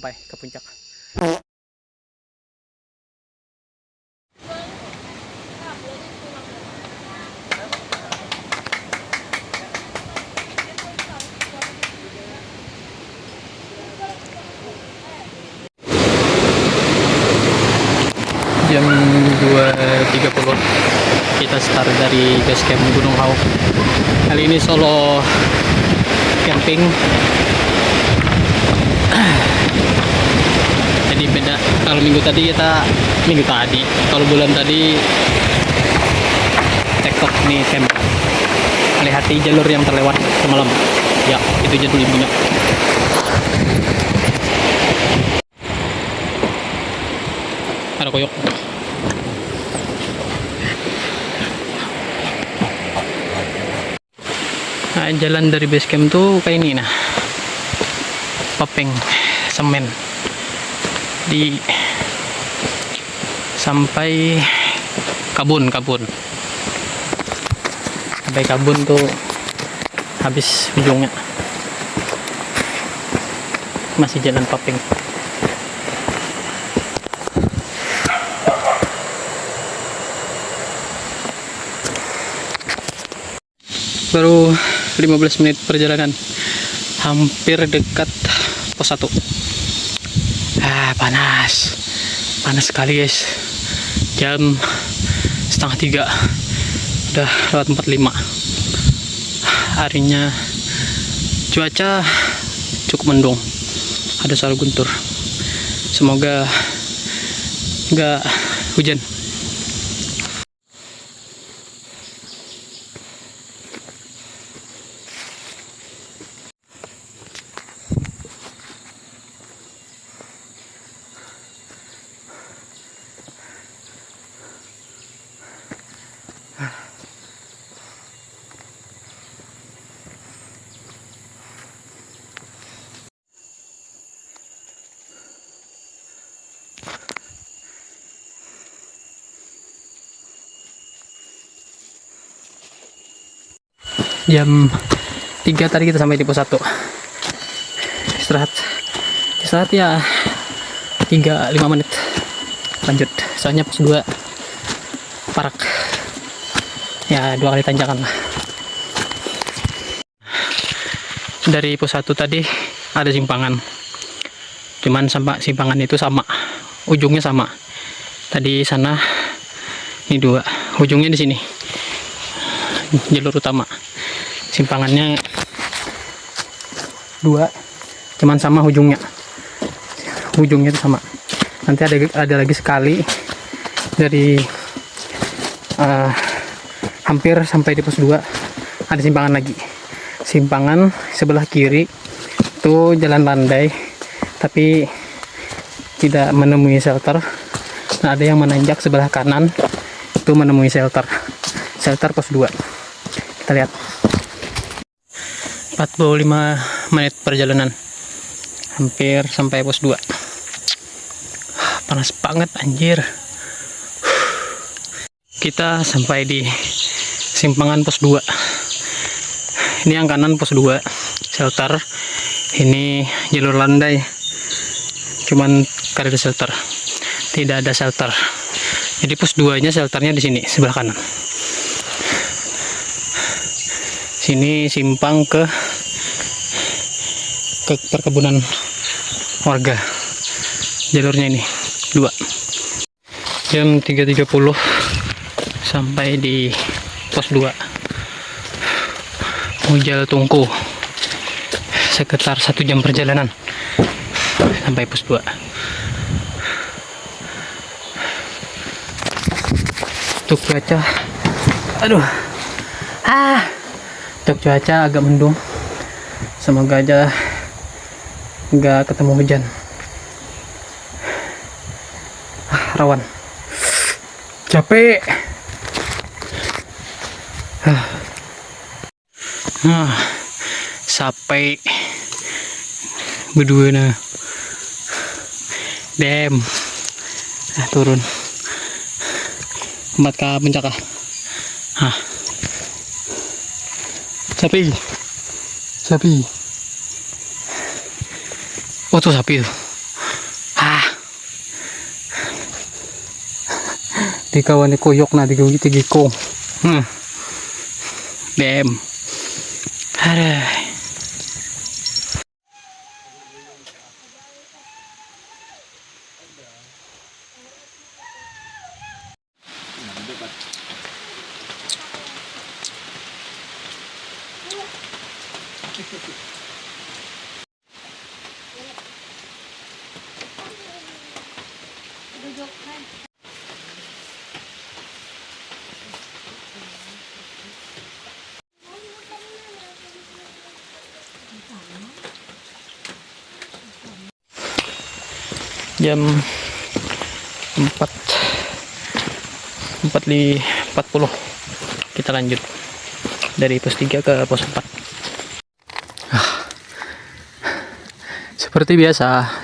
sampai ke puncak. Jam 2.30 kita start dari base camp Gunung Hau. Kali ini solo camping. Jadi beda, kalau minggu tadi kalau bulan tadi tektok nih camp. Lihat jalur yang terlewat semalam. Ya, itu jadul ibunya. Ada koyok. Nah, jalan dari base camp tuh kayak ini, nah papeng semen di sampai kabun tuh habis ujungnya masih jalan papeng. Baru 15 menit perjalanan, hampir dekat pos 1. Panas sekali guys. Jam 2:30 udah lewat 45. Harinya cuaca cukup mendung, ada suara guntur. Semoga nggak hujan. Jam 3 tadi kita sampai di pos 1. Istirahat ya 3-5 menit, lanjut. Soalnya pos 2 parak ya, 2 kali tanjakan lah. Dari pos 1 tadi ada simpangan, cuman sama simpangan itu sama ujungnya sama. Tadi sana ini 2 ujungnya di sini, jalur utama. Simpangannya 2, cuman sama ujungnya itu sama. Nanti ada lagi sekali dari hampir sampai di pos 2 ada simpangan lagi. Simpangan sebelah kiri itu jalan landai tapi tidak menemui shelter. Nah, ada yang menanjak sebelah kanan itu menemui shelter pos 2. Kita lihat. 45 menit perjalanan, hampir sampai pos 2. Panas banget anjir. Kita sampai di simpangan pos 2. Ini yang kanan pos 2 shelter, ini jalur landai cuman kada ada shelter, tidak ada shelter. Jadi pos 2 nya shelternya di sini sebelah kanan. Sini simpang ke perkebunan warga, jalurnya ini 2. Jam 3.30 sampai di pos 2 Mujal Tungku, sekitar 1 jam perjalanan sampai pos 2. Untuk cuaca, untuk cuaca agak mendung, semoga aja nggak ketemu hujan. Rawan, capek. Sampai berdua nah turun 4 ke puncak kah. Sapi. Oh tuh sapi tuh. di kawan koyok na di gigikong. Dem. Aduh. Jam 4.40 kita lanjut dari pos 3 ke pos 4. Seperti biasa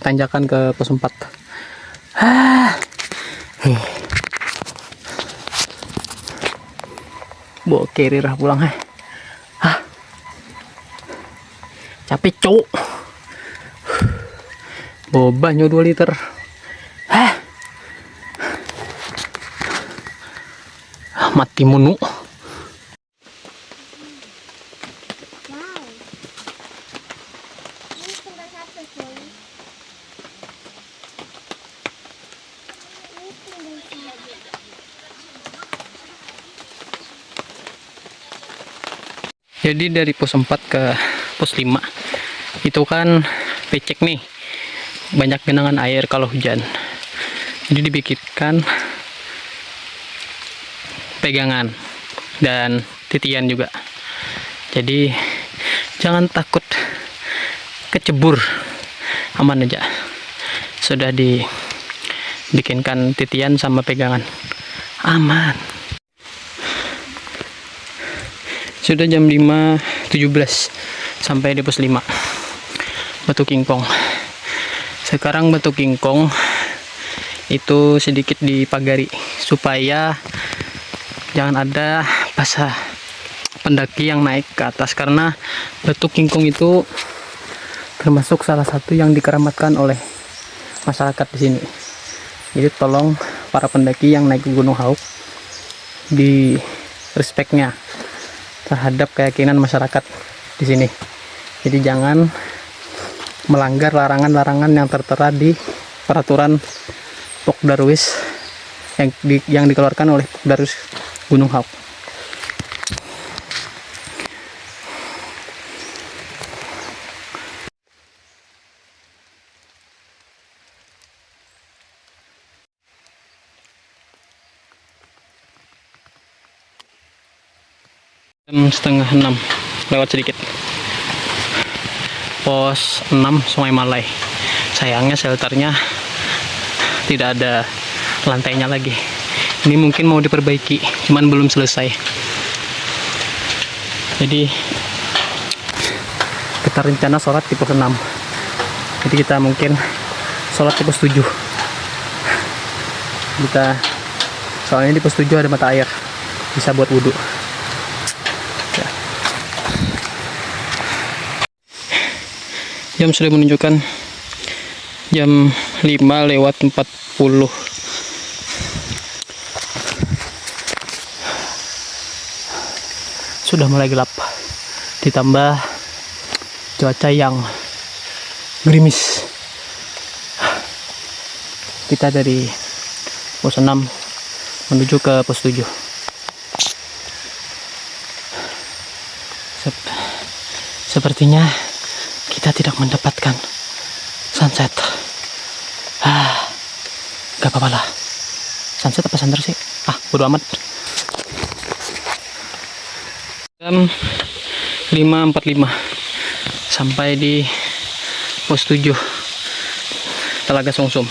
tanjakan ke pos 4. Bawa carrier pulang capek cowok. Bawa banyo 2 liter. Mati munu. Jadi dari pos 4 ke pos 5 itu kan becek nih, banyak genangan air kalau hujan. Jadi dibikinkan pegangan dan titian juga. Jadi jangan takut kecebur, aman aja. Sudah dibikinkan titian sama pegangan, aman. Sudah jam 5.17 sampai di pos 5 Batu Kingkong. Sekarang Batu Kingkong itu sedikit dipagari supaya jangan ada pasah pendaki yang naik ke atas, karena Batu Kingkong itu termasuk salah satu yang dikeramatkan oleh masyarakat di sini. Jadi tolong para pendaki yang naik ke Gunung Hauk di respectnya terhadap keyakinan masyarakat di sini. Jadi jangan melanggar larangan-larangan yang tertera di peraturan Pokdarwis yang dikeluarkan oleh Pokdarwis Gunung Hauk. Jam setengah 6 lewat sedikit, pos 6 Sungai Malai. Sayangnya shelternya tidak ada lantainya lagi. Ini mungkin mau diperbaiki, cuman belum selesai. Jadi kita rencana sholat di pos 6. Jadi kita mungkin sholat di pos 7. Soalnya di pos 7 ada mata air, bisa buat wudhu. Jam sudah menunjukkan jam 5:40. Sudah mulai gelap, ditambah cuaca yang gerimis. Kita dari pos 6 menuju ke pos 7. Sepertinya kita tidak mendapatkan sunset. Gak apa-apa lah. Sunset apa sunrise sih? Bodo amat. Jam 5.45 sampai di pos 7 Telaga Sungsum.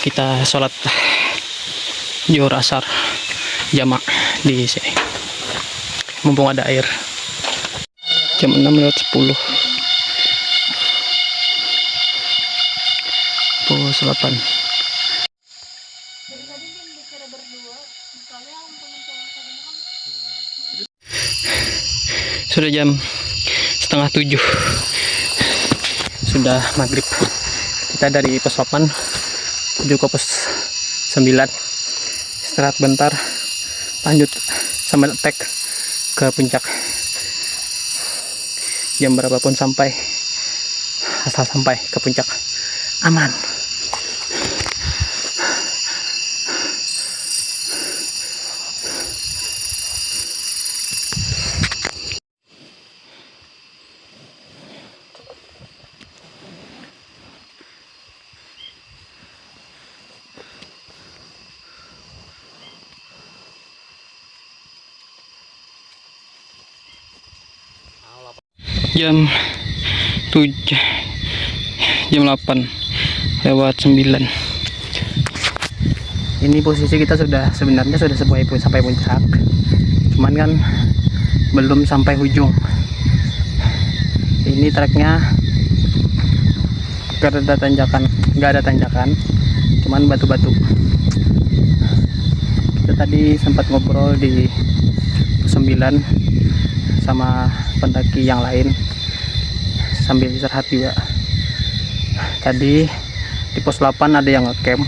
Kita sholat Zuhur Asar jamak di sini, mumpung ada air. Jam 6:10 pos 8. Sudah jam 6:30, sudah maghrib. Kita dari pos 8 menuju ke pos 9. Istirahat bentar, lanjut sama attack ke puncak. Jam berapapun sampai, asal sampai ke puncak aman. Jam 8:09. Ini posisi kita sebenarnya sudah sampai puncak, cuman kan belum sampai ujung. Ini treknya nggak ada tanjakan, cuman batu-batu. Kita tadi sempat ngobrol di 9 sama pendaki yang lain sambil istirahat juga. Tadi di pos 8 ada yang ngecamp,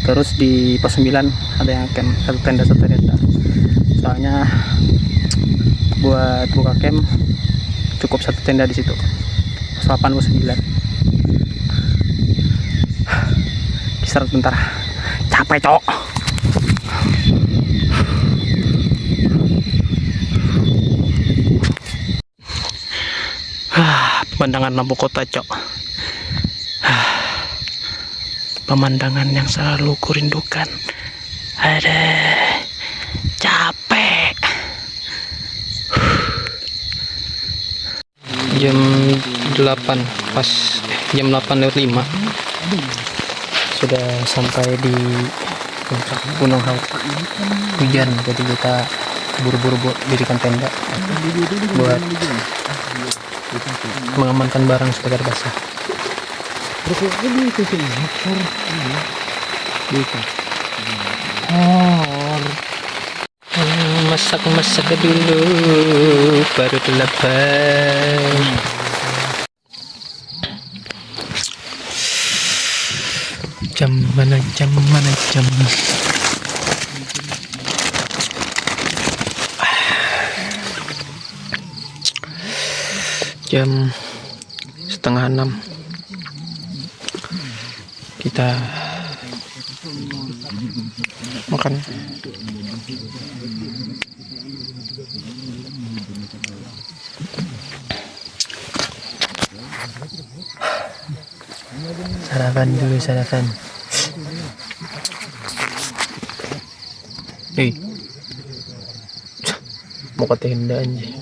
terus di pos 9 ada yang camp, satu tenda. Soalnya buat buka camp cukup satu tenda di situ. Pos 8 pos 9. Istirahat bentar, capek cok. Pemandangan lampu kota cok, pemandangan yang selalu kurindukan. Ada capek. Jam 8 pas jam 8:05 sudah sampai di puncak Gunung Hauk. Hujan, jadi kita buru-buru dirikan tenda buat mengamankan barang sebagai basah. Masak dulu baru lapar. Jam mana jam? Jam 5:30 kita makan. Sarapan. Mau ke tenda aja.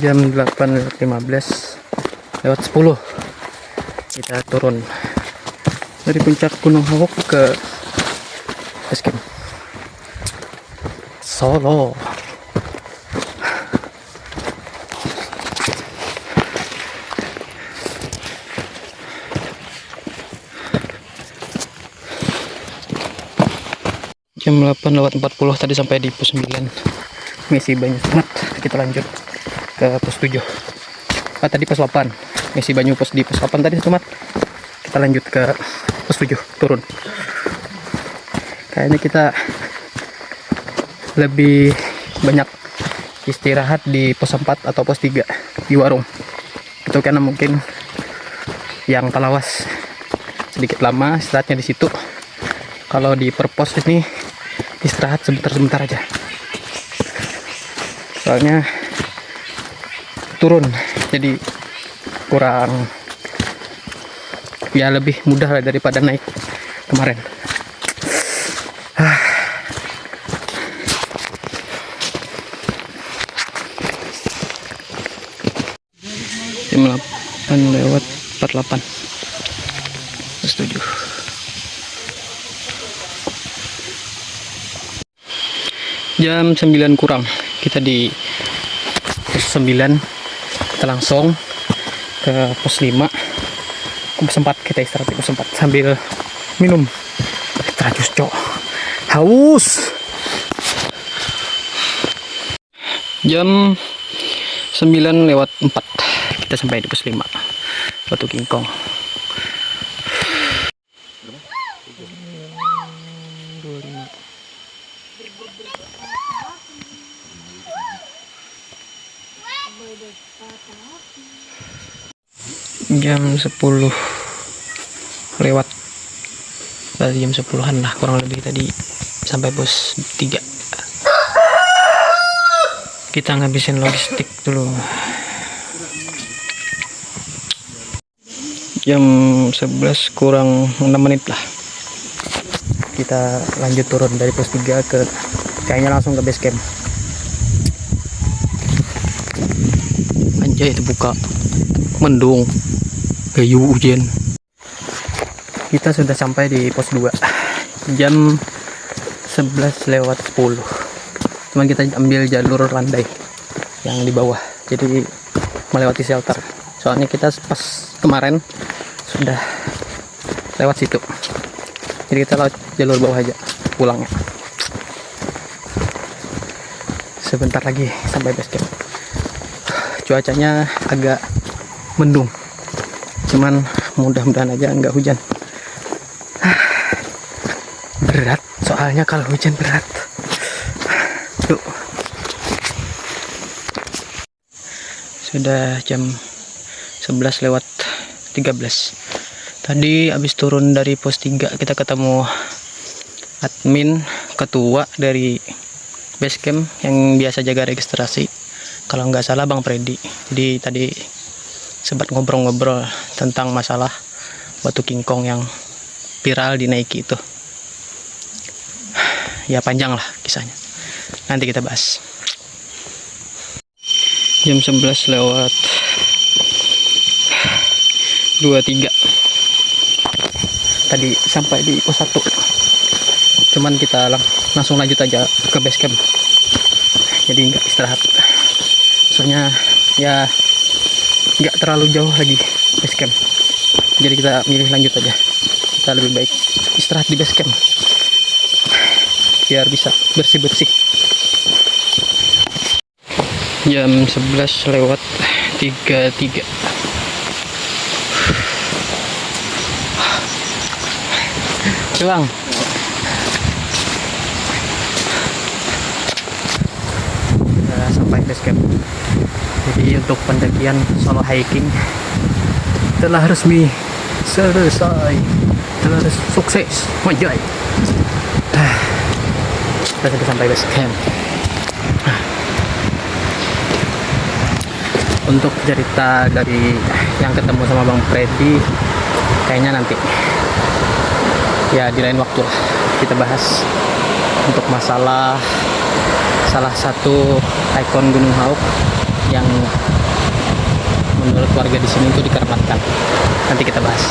Jam 8:15 lewat 10 kita turun dari puncak Gunung Hawuk ke base camp Solo. Jam 8:40 tadi sampai di pos 9, ngisi banyak banget. Kita lanjut ke pos 7. Tadi pos 8 ngisi banyu di pos 8 tadi Sobat. Kita lanjut ke pos 7, turun. Kayaknya kita lebih banyak istirahat di pos 4 atau pos 3 di warung itu, karena mungkin yang Talawas sedikit lama istirahatnya di situ. Kalau di perpos ini istirahat sebentar-sebentar aja, soalnya turun jadi kurang, ya lebih mudah lah daripada naik kemarin. Jam 8:48. Setuju. Jam 9 kurang kita di pos 9, kita langsung ke pos 5. Pos 4 kita istirahat di pos 4 sambil minum terajus cok, haus. Jam 9:04 kita sampai di pos 5 Batu Kingkong. Jam 10 lewat, tadi jam 10-an lah kurang lebih, tadi sampai pos 3. Kita ngabisin logistik dulu. Jam 11 kurang 6 menit lah kita lanjut turun dari pos 3 ke, kayaknya langsung ke base camp. Anjay, itu buka mendung, kayu hujan. Kita sudah sampai di pos 2 jam 11:10. Cuman kita ambil jalur landai yang di bawah, jadi melewati shelter. Soalnya kita pas kemarin sudah lewat situ, jadi kita lewat jalur bawah aja pulangnya. Sebentar lagi sampai base camp. Cuacanya agak mendung, cuman mudah-mudahan aja nggak hujan. Berat soalnya kalau hujan, berat. Yuk. Sudah jam 11:13. Tadi habis turun dari pos 3 kita ketemu admin ketua dari base camp yang biasa jaga registrasi, kalau nggak salah Bang Freddy. Jadi tadi sempat ngobrol-ngobrol tentang masalah Batu Kingkong yang viral dinaiki itu. Ya panjang lah kisahnya, nanti kita bahas. Jam 11:23 tadi sampai di pos 1, cuman kita langsung lanjut aja ke base camp, jadi nggak istirahat. Soalnya ya nggak terlalu jauh lagi base camp, jadi kita milih lanjut aja. Kita lebih baik istirahat di base camp biar bisa bersih-bersih. Jam 11:33 Bang. Sudah sampai base camp. Jadi untuk pendakian solo hiking telah resmi selesai, telah sukses, manjai. Kita sudah sampai base camp. Untuk cerita dari yang ketemu sama Bang Freddy, kayaknya nanti ya di lain waktu lah kita bahas. Untuk masalah salah satu ikon Gunung Hawuk yang menurut warga di sini itu dikeramatkan. Nanti kita bahas.